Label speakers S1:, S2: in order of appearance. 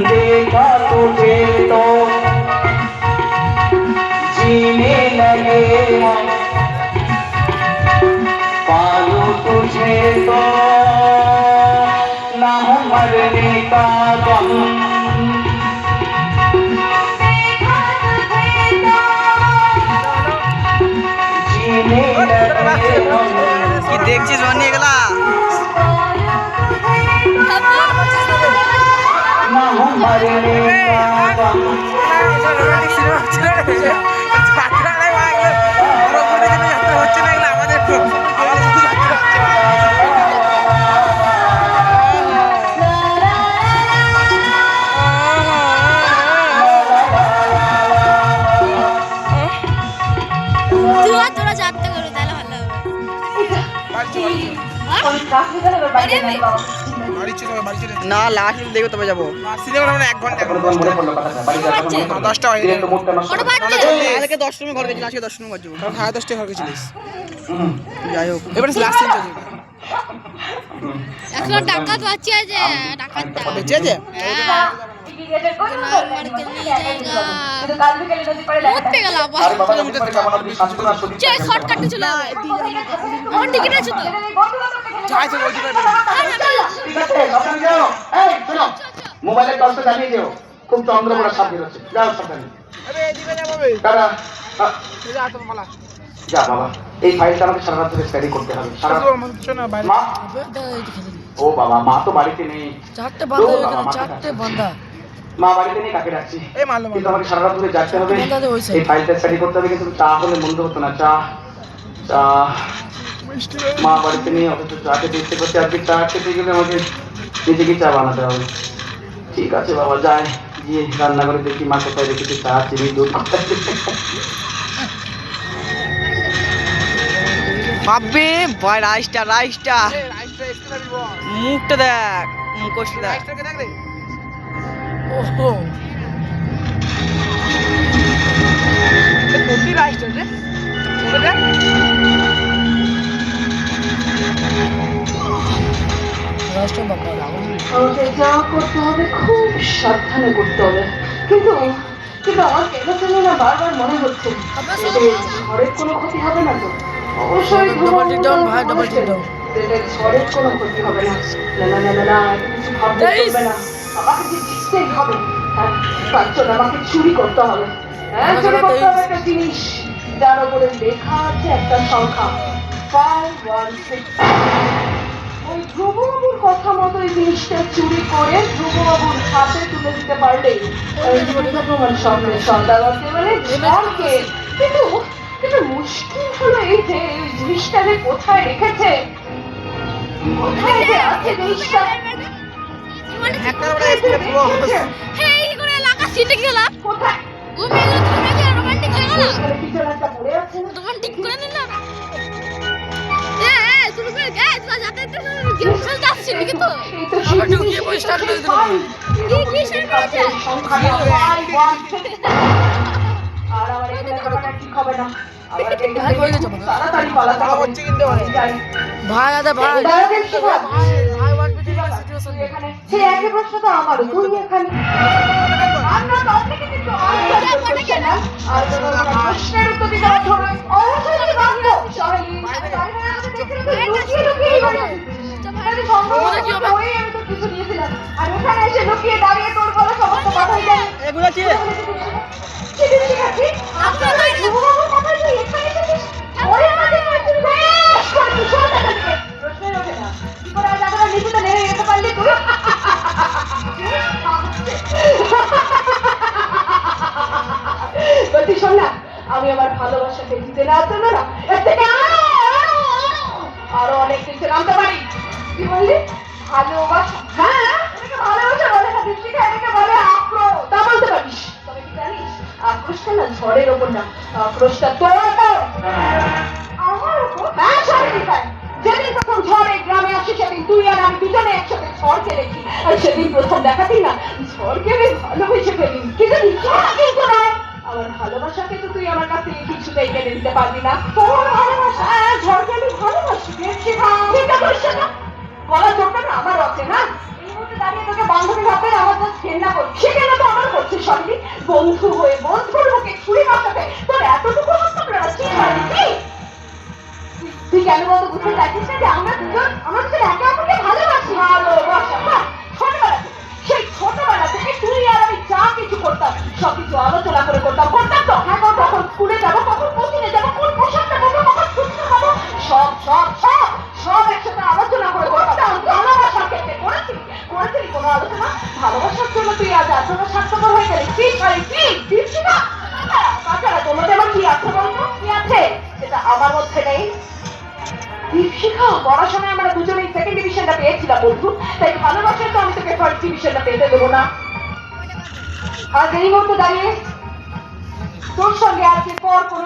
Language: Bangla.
S1: देखा तुझे तो जीने लगे हम, पालो तुझे तो ना हो मरने का गम। जीने लगे हम,
S2: কি দেখছিস বানি এগুলা?
S1: ना हो मरने का गम।
S3: তোরা যাত্রা করো তাহলে ভালো হবে।
S2: না লাস্ট দেখো তবে যাবো। সিনেমা 1 ঘন্টা 10টা হয়ে গেল। কালকে 10টার সময় ঘর গেছিলাম, আজকে 10টার সময় ঘর যাবো। কারণ 10:30 ঘর গেছিলিস। যাই হোক এবারে লাস্ট সিন চলছে।
S3: এখন ডাকাত বাচ্চা আছে, ডাকাতটা
S2: বেঁচে আছে?
S3: শর্টকাটে চলে যাবে। আমার টিকিট আছে তো।
S1: মোবাইলের টর্চটা জ্বালিয়ে দিও, খুব চন্দ্রপোড়া সাপ বেরোচ্ছে। যাও সাবধানে। যা বাবা, এই ফাইলটা আমাকে সারা রাত ধরে স্টাডি করতে হবে। মা, ও বাবা, মা তো বাড়িতে নেই।
S4: চারটে বান্দা
S1: মা বাড়িতে নেই, কাকে রাখছি? কিন্তু আমাকে সারা রাত ধরে জাগতে হবে, এই ফাইলটা স্টাডি করতে হবে। কিন্তু চা হলে মন্দ হতো না। চা চা মা বাড়িতে নেই, অথচ চা খেতে ইচ্ছে করছে। আজকে চা খেতে গেলে আমাকে নিজেকে চা বানাতে হবে। ঠিক আছে বাবা, যাই গিয়ে রান্না করে দেখি মা কোথায় রেখেছে চা, চিনি, দুধ।
S2: ভাববে ভাই রাইসটা মুখটা দেখ, মুখটা দেখ।
S4: ওহো রাষ্ট্র বাবা
S5: আমাকে যা করতে হবে খুব সাবধানে করতে হবে। কিন্তু কিন্তু আমার কেন যেন না বারবার মনে হচ্ছে এতে ঝড়ের কোনো ক্ষতি হবে না তো। অবশ্যই
S4: ডবল টিক ডাউন ভাই, ডবল টিক ডাউন।
S5: এতে ঝড়ের কোনো ক্ষতি হবে না। না না না না না, এত কিছু ভাবতে চলবে না। আমাকে যে জিততেই হবে। হ্যাঁ, তার জন্য আমাকে চুরি করতে হবে। হ্যাঁ, চুরি করতে হবে একটা জিনিস যার উপরে লেখা আছে একটা সংখ্যা 516। ওই ধ্রুববাবুর কথা মতো এই জিনিসটা চুরি করে ধ্রুববাবুর হাতে তুলে দিতে পারলেই প্রমাণ স্বপ্নের সন্তানকে মানে ঝড়কে। কিন্তু কিন্তু মুশকিল হলো এই যে ওই জিনিসটা যে কোথায় রেখেছে, কোথায় যে আছে জিনিসটা। কোথায়? ওখানে পিছনে একটা পড়ে আছে না? এই তো সেই জিনিসটা সেই ফাইল। সংখ্যাটা 516। আর আমার এখানে থাকাটা ঠিক হবে না। আমার তাড়াতাড়ি পালাতে হবে। যাই।
S4: ভাই আদা ভাই
S5: দাঁড়াবেন শিবা।
S4: ভাই ওয়ান পিটি সিচুয়েশন
S5: এখানে সেই একই প্রশ্ন তো আমারও। তুই এখানে আমরা তো আপনাকে কিন্তু আনসার করছেন না। আর প্রশ্নের উত্তর দিতে হবে। অবশ্যই বাধ্য। লুকিয়ে লুকিয়ে আমি তো কিছু দিয়েছিলাম। আর ওখানে এসে লুকিয়ে দাঁড়িয়ে তোর বলা সমস্ত কথাই জানি।
S2: এগুলো কি?
S5: ঠিক আছে, আপনার ধ্রুববাবুর কথাই তুই এখানে এসেছিস। ওরে আমাদের তুই বেশ করেছিস, শোন না তোকে। প্রশ্নই ওঠে না। কি করে আজ আমরা নিচুতে নেমে যেতে পারলি তুই? বলছি শোন না, আমি আমার ভালোবাসাকে জিতে নেওয়ার জন্য না এর থেকে আরো অনেক কিছু নামতে পারি। কি বললি? ভালোবাসা? হ্যাঁ, এটাকে ভালোবাসা বলে না, দীপিকা, এটাকে বলে আক্রোশ। তা বলতে পারিস। তবে কি জানিস, আক্রোশটা না ঝড়ের ওপর না, আক্রোশটা তোর ওপর। আমার ওপর? হ্যাঁ, সত্যিকার। যেদিন প্রথম ঝড় এই গ্রামে আসে সেদিন তুই আর আমি দুজনে একসাথে ঝড়কে দেখি। আর সেদিন প্রথম দেখাতেই না ঝড়কে আমি ভালোবেসে ফেলি। কিন্তু কিন্তু নয়, আমার ভালোবাসাকে তো তুই আমার কাছ থেকে কিছুতেই কেড়ে দিতে পারবি না। তোর ভালোবাসা? ঝড়কে আমি ভালোবাসি। ঠিক আছে, বলার জোরটা না আমার আছে। হ্যাঁ, এই মুহূর্তে দাঁড়িয়ে সেখানে তো আমার করছে সবই বন্ধু হয়ে বন্ধুর মুখে ছুরি মারতে তোর এতটুকু হত্যা কি পারি কি তুই কেন বলতো বুঝতে চাইছিস না যে আমরা দুজন একে অপরকে ভালোবাসি ভালোবাসা ছোটবেলা থেকে সেই ছোটবেলা থেকে তুই আর আমি যা কিছু করতাম সবকিছু আলোচনা করে করতাম তো হ্যাঁ কখন স্কুলে যাবো কখন কোচিংয়ে যাবো কোন পোশাকটা করবো কখন ছুটিতে খাবো সব একসাথে আলোচনা করে করতাম ভালোবাসার ক্ষেত্রে করেছিলি কোনো আলোচনা ভালোবাসার জন্য তুই আজ এতটা স্বার্থপর হয়ে গেলি কি পারি কি দিচ্ছি না তাছাড়া তোমাদের আমার কি আছে বলতো কি আছে সেটা আমার মধ্যে নেই দীপশিখা পড়াশোনায় আমরা দুজনেই সেকেন্ড ডিভিশনটা পেয়েছিলাম বন্ধু তাই ভালোবাসায় তো আমি তোকে ফার্স্ট ডিভিশনটা পেতে দেবো না আজ এই মুহূর্তে দাঁড়িয়ে তোর সঙ্গে আজকে পর কোনো